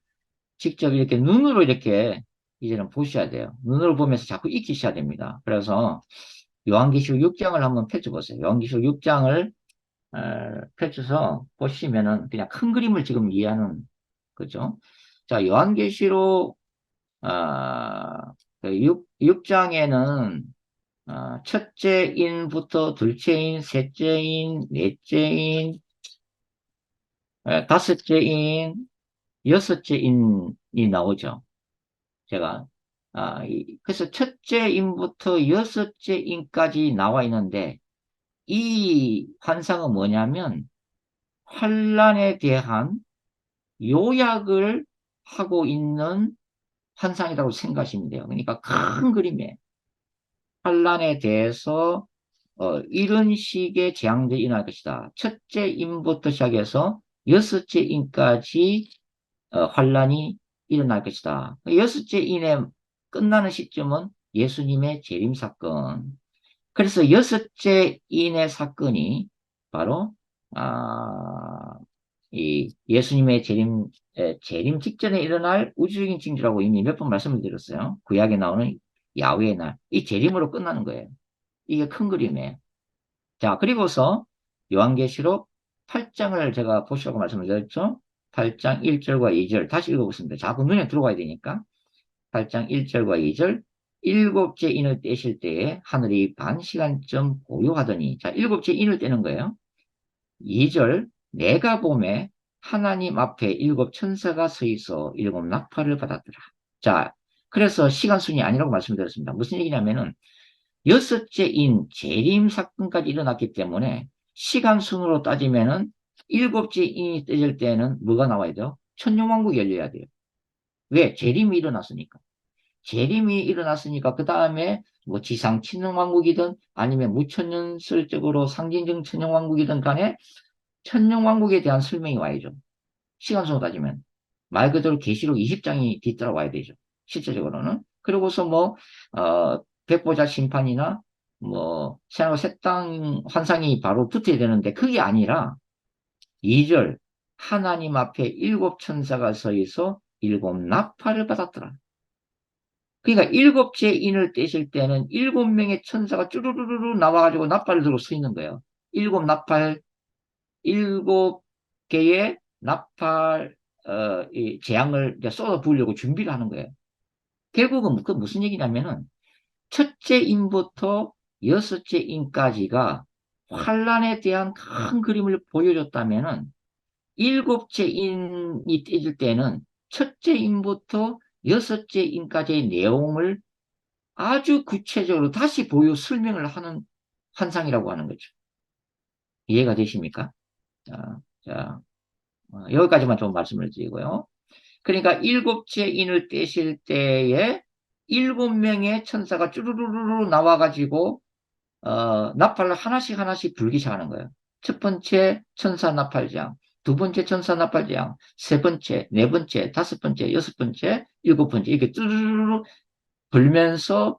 Speaker 1: 직접 이렇게 눈으로 이렇게 이제는 보셔야 돼요. 눈으로 보면서 자꾸 익히셔야 됩니다. 그래서 요한계시록 6장을 한번 펼쳐보세요. 요한계시록 6장을 펼쳐서 보시면은 그냥 큰 그림을 지금 이해하는 거죠. 자, 요한계시록 아, 6장에는 첫째 인부터 둘째 인, 셋째 인, 넷째 인, 다섯째 인, 여섯째 인이 나오죠. 제가 그래서 첫째 인부터 여섯째 인까지 나와 있는데 이 환상은 뭐냐면 환란에 대한 요약을 하고 있는 환상이라고 생각하시면 돼요. 그러니까 큰 그림에 환란에 대해서 이런 식의 재앙들이 일어날 것이다. 첫째 인부터 시작해서 여섯째 인까지 환란이 일어날 것이다. 여섯째 인의 끝나는 시점은 예수님의 재림 사건. 그래서 여섯째 인의 사건이 바로 아, 이 예수님의 재림 직전에 일어날 우주적인 징조라고 이미 몇 번 말씀을 드렸어요. 구약에 나오는 야훼의 날. 이 재림으로 끝나는 거예요. 이게 큰 그림이에요. 자, 그리고서 요한계시록 8장을 제가 보시라고 말씀을 드렸죠. 8장 1절과 2절 다시 읽어보겠습니다. 자꾸 눈에 들어가야 되니까. 8장 1절과 2절 일곱째 인을 떼실 때에 하늘이 반 시간쯤 고요하더니 자, 일곱째 인을 떼는 거예요. 2절 내가 봄에 하나님 앞에 일곱 천사가 서 있어 일곱 나팔을 받았더라. 자, 그래서 시간순이 아니라고 말씀드렸습니다. 무슨 얘기냐면은 여섯째 인 재림 사건까지 일어났기 때문에 시간순으로 따지면은 일곱째 인이 떼질 때는 뭐가 나와야 돼요? 천년왕국이 열려야 돼요. 왜? 재림이 일어났으니까. 재림이 일어났으니까 그 다음에 뭐 지상 천년왕국이든 아니면 무천년설적으로 상징적 천년왕국이든 간에 천년왕국에 대한 설명이 와야죠. 시간순으로 따지면. 말 그대로 계시록 20장이 뒤따라와야 되죠. 실제적으로는. 그러고서 뭐, 백보자 심판이나 뭐, 새하고 새 땅 환상이 바로 붙어야 되는데 그게 아니라 2절 하나님 앞에 일곱 천사가 서 있어 일곱 나팔을 받았더라. 그러니까 일곱째 인을 떼실 때는 일곱 명의 천사가 쭈루루루 나와가지고 나팔을 들고 서 있는 거예요. 일곱 나팔, 일곱 개의 나팔, 이 재앙을 이제 쏟아 부으려고 준비를 하는 거예요. 결국은 그 무슨 얘기냐면은 첫째 인부터 여섯째 인까지가 환란에 대한 큰 그림을 보여줬다면은 일곱째 인이 떼질 때는 첫째 인부터 여섯째 인까지의 내용을 아주 구체적으로 다시 설명을 하는 환상이라고 하는 거죠. 이해가 되십니까? 자, 자, 여기까지만 좀 말씀을 드리고요. 그러니까 일곱째 인을 떼실 때에 일곱 명의 천사가 쭈루루루 나와가지고 나팔을 하나씩 하나씩 불기 시작하는 거예요. 첫 번째 천사 나팔장, 두 번째 천사 나팔장, 세 번째, 네 번째, 다섯 번째, 여섯 번째, 일곱 번째 이렇게 쭈루루루 불면서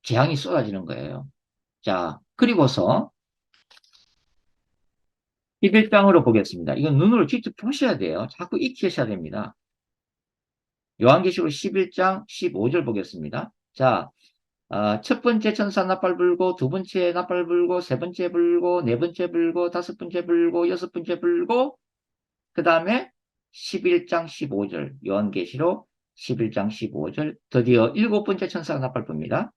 Speaker 1: 재앙이 쏟아지는 거예요. 자, 그리고서 11장으로 보겠습니다. 이건 눈으로 직접 보셔야 돼요. 자꾸 익히셔야 됩니다. 요한계시록 11장 15절 보겠습니다. 자, 첫 번째 천사 나팔 불고, 두 번째 나팔 불고, 세 번째 불고, 네 번째 불고, 다섯 번째 불고, 여섯 번째 불고, 그 다음에 11장 15절, 요한계시록 11장 15절, 드디어 일곱 번째 천사가 나팔 붑니다.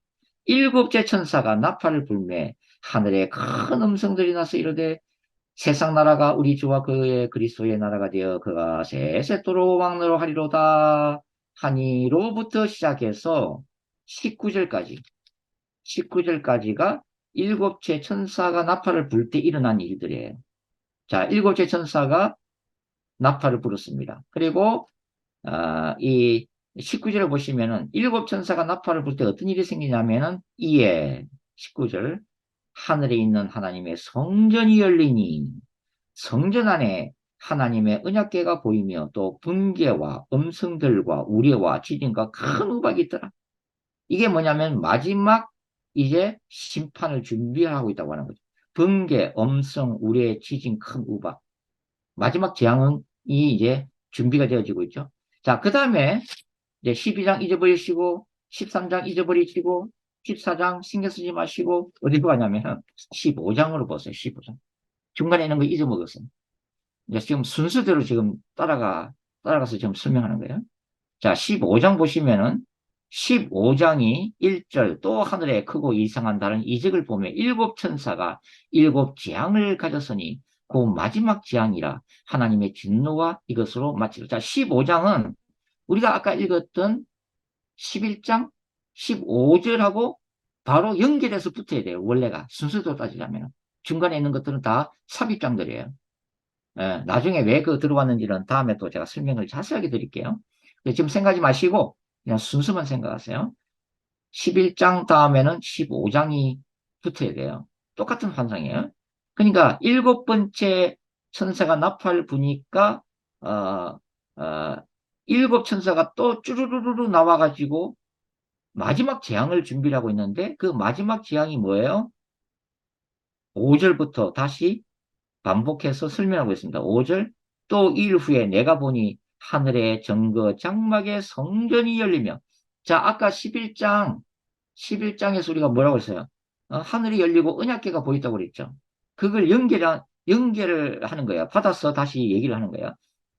Speaker 1: 일곱째 천사가 나팔을 불매 하늘에 큰 음성들이 나서 이르되 세상 나라가 우리 주와 그의 그리스도의 나라가 되어 그가 세세토록 왕노로 하리로다 하니로부터 시작해서 19절까지 19절까지가 일곱째 천사가 나팔을 불 때 일어난 일들이에요. 자, 일곱째 천사가 나팔을 불었습니다. 그리고 이 19절을 보시면은 일곱 천사가 나팔을 불 때 어떤 일이 생기냐면은 이에 19절 하늘에 있는 하나님의 성전이 열리니 성전 안에 하나님의 언약궤가 보이며 또 번개와 음성들과 우레와 지진과 큰 우박이 있더라. 이게 뭐냐면 마지막 이제 심판을 준비하고 있다고 하는 거죠. 번개, 음성, 우레, 지진, 큰 우박. 마지막 재앙이 이제 준비가 되어지고 있죠. 자, 그 다음에 이제 12장 잊어버리시고 13장 잊어버리시고 14장 신경 쓰지 마시고 어디로 가냐면 15장으로 보세요. 15장. 중간에 있는 거 잊어먹었어요. 이제 지금 순서대로 지금 따라가서 지금 설명하는 거예요. 자, 15장 보시면은 15장이 1절 또 하늘에 크고 이상한 다른 이적을 보며 일곱 천사가 일곱 재앙을 가졌으니 그 마지막 재앙이라 하나님의 진노가 이것으로 마치라. 자, 15장은 우리가 아까 읽었던 11장 15절하고 바로 연결해서 붙어야 돼요. 원래가 순서대로 따지자면. 중간에 있는 것들은 다 삽입장들이에요. 예, 나중에 왜 그 들어왔는지는 다음에 또 제가 설명을 자세하게 드릴게요. 지금 생각하지 마시고 그냥 순서만 생각하세요. 11장 다음에는 15장이 붙어야 돼요. 똑같은 환상이에요. 그러니까 일곱 번째 천사가 나팔 부니까 어, 어, 일곱 천사가 또 쭈루루루 나와가지고 마지막 재앙을 준비를 하고 있는데 그 마지막 재앙이 뭐예요? 5절부터 다시 반복해서 설명하고 있습니다. 5절 또 일 후에 내가 보니 하늘의 정거 장막의 성전이 열리며 자 아까 11장에서 우리가 뭐라고 했어요? 하늘이 열리고 언약궤가 보였다고 그랬죠. 그걸 연결을 하는 거야. 받아서 다시 얘기를 하는 거야.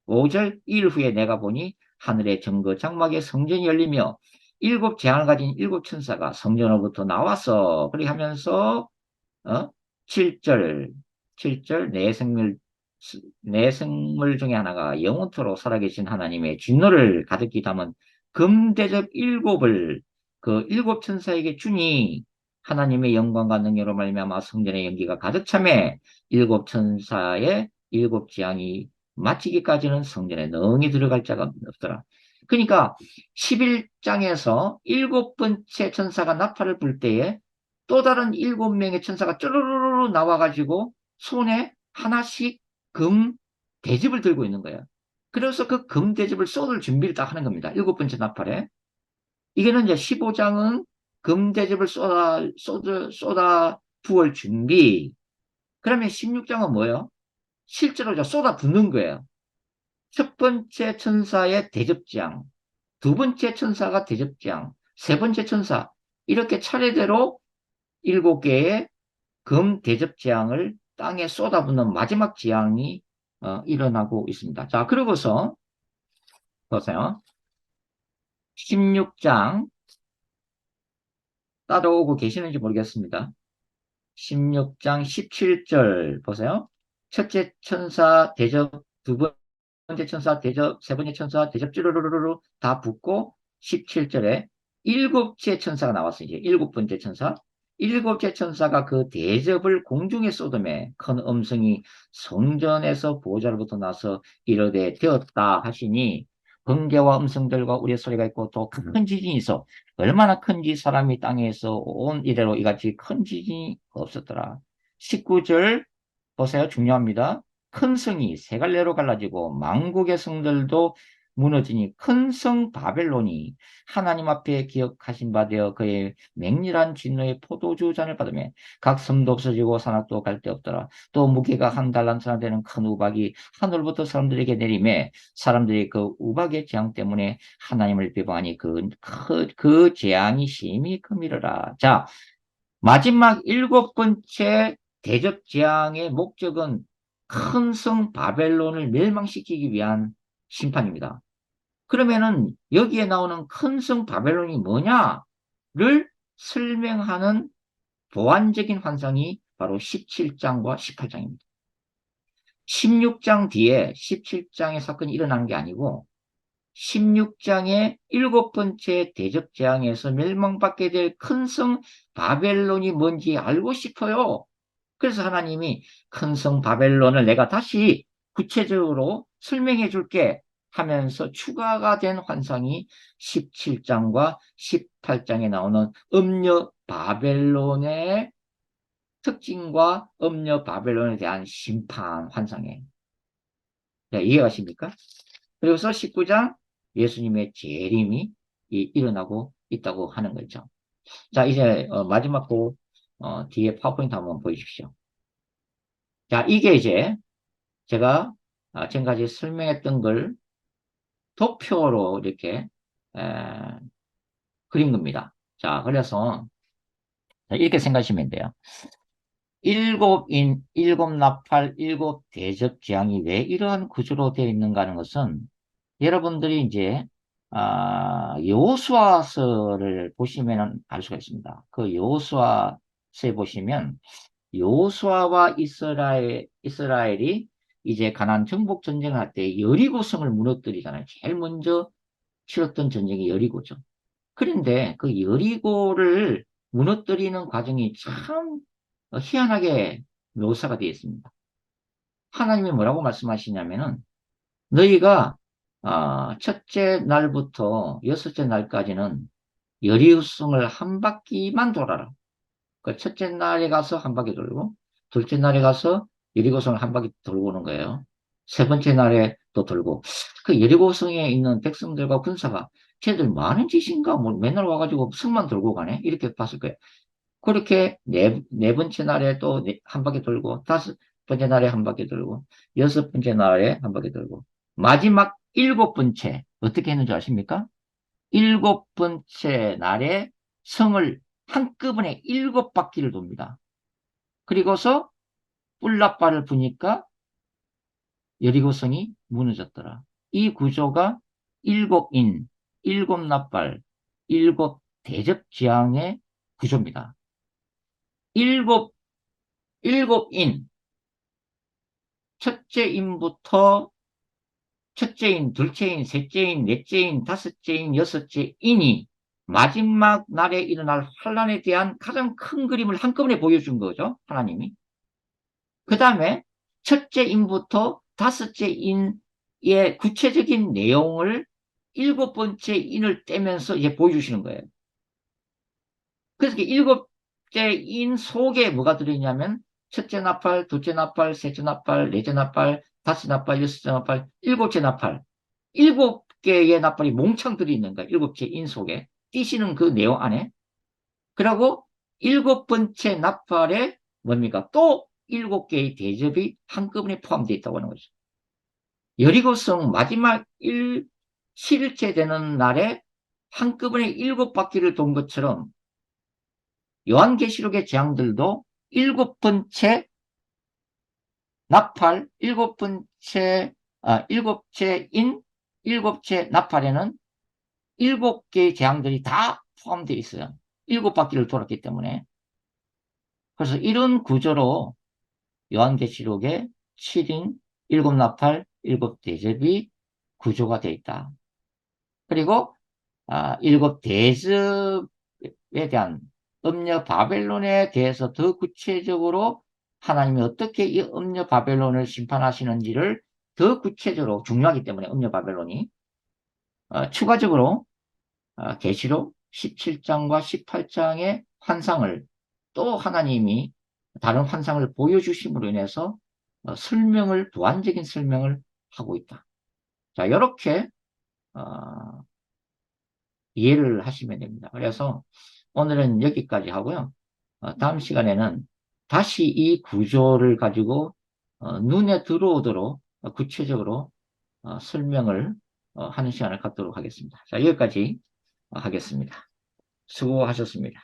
Speaker 1: 5절 일 후에 내가 보니 하늘의 정거 장막의 성전이 열리며 일곱 재앙을 가진 일곱 천사가 성전으로부터 나와서 그렇게 하면서 어? 7절, 7절 내 생물 중에 하나가 영원토록 살아계신 하나님의 진노를 가득히 담은 금대접 일곱을 그 일곱 천사에게 주니 하나님의 영광과 능력으로 말미암아 성전의 연기가 가득 차매 일곱 천사의 일곱 재앙이 마치기까지는 성전에 능히 들어갈 자가 없더라. 그러니까 11장에서 일곱 번째 천사가 나팔을 불 때에 또 다른 일곱 명의 천사가 쭈루루루 나와가지고 손에 하나씩 금 대접을 들고 있는 거예요. 그래서 그 금 대접을 쏟을 준비를 딱 하는 겁니다. 일곱 번째 나팔에. 이게는 이제 15장은 금 대접을 쏟아 부을 준비. 그러면 16장은 뭐예요? 실제로 이제 쏟아 붓는 거예요. 첫 번째 천사의 대접장, 두 번째 천사가 대접장, 세 번째 천사. 이렇게 차례대로 일곱 개의 금 대접 재앙을 땅에 쏟아붓는 마지막 재앙이 일어나고 있습니다. 자, 그러고서 보세요. 16장 따라오고 계시는지 모르겠습니다. 16장 17절 보세요. 첫째 천사 대접, 두 번째 천사 대접, 세 번째 천사 대접 쭈루루루루 다 붙고 17절에 일곱째 천사가 나왔어요. 이제 일곱 번째 천사. 일곱째 천사가 그 대접을 공중에 쏟음에 큰 음성이 성전에서 보호자로부터 나서 이르되 되었다 하시니 번개와 음성들과 우리의 소리가 있고 또 큰 지진이 있어 얼마나 큰지 사람이 땅에서 온 이래로 이같이 큰 지진이 없었더라. 19절 보세요. 중요합니다. 큰 성이 세 갈래로 갈라지고 만국의 성들도 무너지니 큰 성 바벨론이 하나님 앞에 기억하신 바 되어 그의 맹렬한 진노의 포도주 잔을 받으며 각 섬도 없어지고 산악도 갈 데 없더라. 또 무게가 한 달란트나 되는 큰 우박이 하늘부터 사람들에게 내리매 사람들이 그 우박의 재앙 때문에 하나님을 비방하니 그 재앙이 심히 크미르라. 자, 마지막 일곱 번째 대접 재앙의 목적은 큰 성 바벨론을 멸망시키기 위한 심판입니다. 그러면은 여기에 나오는 큰 성 바벨론이 뭐냐를 설명하는 보완적인 환상이 바로 17장과 18장입니다. 16장 뒤에 17장의 사건이 일어나는 게 아니고 16장의 7번째 대적재앙에서 멸망받게 될 큰 성 바벨론이 뭔지 알고 싶어요. 그래서 하나님이 큰 성 바벨론을 내가 다시 구체적으로 설명해 줄게 하면서 추가가 된 환상이 17장과 18장에 나오는 음녀 바벨론의 특징과 음녀 바벨론에 대한 심판 환상이에요. 네, 이해가십니까? 그래서 19장 예수님의 재림이 일어나고 있다고 하는 거죠. 자, 이제 마지막 거 뒤에 파워포인트 한번 보여주십시오. 자, 이게 이제 제가 지금까지 설명했던 걸 도표로 이렇게 에, 그린 겁니다. 자, 그래서 이렇게 생각하시면 돼요. 일곱 나팔, 일곱 대접 재앙이 왜 이러한 구조로 되어 있는가 하는 것은 여러분들이 이제 여호수아서를 보시면 알 수가 있습니다. 그 여호수아서에 보시면 여호수아와 이스라엘이 이제 가나안 정복 전쟁을 할 때 여리고성을 무너뜨리잖아요. 제일 먼저 치렀던 전쟁이 여리고죠. 그런데 그 여리고를 무너뜨리는 과정이 참 희한하게 묘사가 되어 있습니다. 하나님이 뭐라고 말씀하시냐면은 너희가 첫째 날부터 여섯째 날까지는 여리고성을 한 바퀴만 돌아라. 그 첫째 날에 가서 한 바퀴 돌고, 둘째 날에 가서 여리고성을 한 바퀴 돌고 오는 거예요. 세 번째 날에 또 돌고. 그 여리고성에 있는 백성들과 군사가 쟤들 많은 짓인가? 뭐 맨날 와가지고 성만 돌고 가네? 이렇게 봤을 거예요. 그렇게 네 번째 날에 또 한 바퀴 돌고, 다섯 번째 날에 한 바퀴 돌고, 여섯 번째 날에 한 바퀴 돌고, 마지막 일곱 번째, 어떻게 했는지 아십니까? 일곱 번째 날에 성을 한꺼번에 일곱 바퀴를 돕니다. 그리고서 뿔나발을 부니까 여리고성이 무너졌더라. 이 구조가 일곱 인, 일곱 나발, 일곱 대접지향의 구조입니다. 일곱, 일곱 인, 첫째 인부터 첫째 인, 둘째 인, 셋째 인, 넷째 인, 다섯째 인, 여섯째 인이 마지막 날에 일어날 환란에 대한 가장 큰 그림을 한꺼번에 보여준 거죠. 하나님이. 그 다음에 첫째 인부터 다섯째 인의 구체적인 내용을 일곱 번째 인을 떼면서 이제 보여주시는 거예요. 그래서 일곱째 인 속에 뭐가 들어있냐면 첫째 나팔, 둘째 나팔, 셋째 나팔, 넷째 나팔, 다섯째 나팔, 여섯째 나팔, 일곱째 나팔. 일곱 개의 나팔이 몽창 들어있는 거예요. 일곱째 인 속에. 띄시는 그 내용 안에. 그리고 일곱 번째 나팔에 뭡니까? 또 일곱 개의 대접이 한꺼번에 포함되어 있다고 하는 거죠. 여리고성 마지막 7일째 되는 날에 한꺼번에 일곱 바퀴를 돈 것처럼 요한계시록의 재앙들도 일곱 번째 나팔, 일곱째 인, 일곱째 나팔에는 일곱 개의 재앙들이 다 포함되어 있어요. 일곱 바퀴를 돌았기 때문에. 그래서 이런 구조로 요한계시록에 7인, 일곱 나팔, 일곱 대접이 구조가 되어 있다. 그리고 일곱 대접에 대한 음녀 바벨론에 대해서 더 구체적으로 하나님이 어떻게 이 음녀 바벨론을 심판하시는지를 더 구체적으로 중요하기 때문에 음녀 바벨론이 추가적으로 계시록 17장과 18장의 환상을 또 하나님이 다른 환상을 보여주심으로 인해서 보완적인 설명을 하고 있다. 자, 이렇게 이해를 하시면 됩니다. 그래서 오늘은 여기까지 하고요. 다음 시간에는 다시 이 구조를 가지고 눈에 들어오도록 구체적으로 설명을 하는 시간을 갖도록 하겠습니다. 자, 여기까지 하겠습니다. 수고하셨습니다.